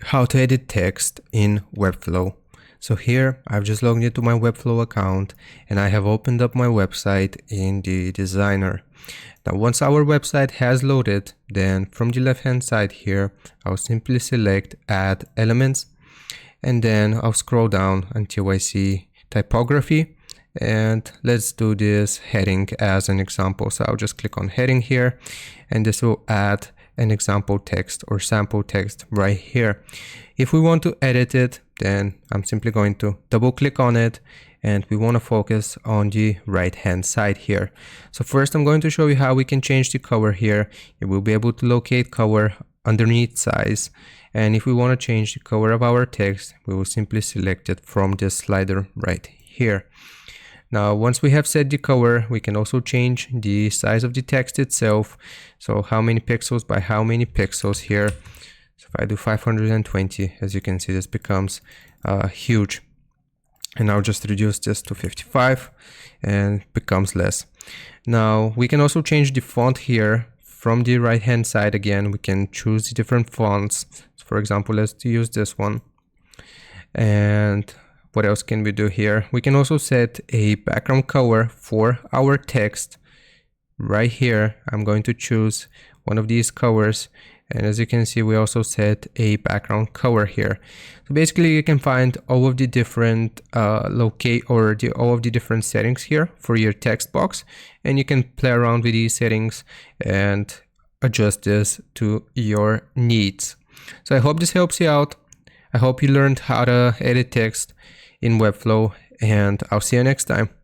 how to edit text in Webflow. So here I've just logged into my Webflow account and I have opened up my website in the designer. Now once our website has loaded, then from the left hand side here I'll simply select add elements, and then I'll scroll down until I see typography, and let's do this heading as an example. So I'll just click on heading here, and this will add an example text or sample text right here. If we want to edit it, then I'm simply going to double click on it, and we want to focus on the right hand side here. So first I'm going to show you how we can change the color here. You will be able to locate color underneath size, and if we want to change the color of our text, we will simply select it from this slider right here. Now once we have set the color, we can also change the size of the text itself. So how many pixels by how many pixels here. So if I do 520, as you can see, this becomes huge. And I'll just reduce this to 55 and becomes less. Now we can also change the font here. From the right hand side again, we can choose the different fonts. So for example, let's use this one. And what else can we do here? We can also set a background color for our text. Right here, I'm going to choose one of these colors. And as you can see, we also set a background color here. So basically you can find all of the different all of the different settings here for your text box, and you can play around with these settings and adjust this to your needs. So I hope this helps you out. I hope you learned how to edit text in Webflow, and I'll see you next time.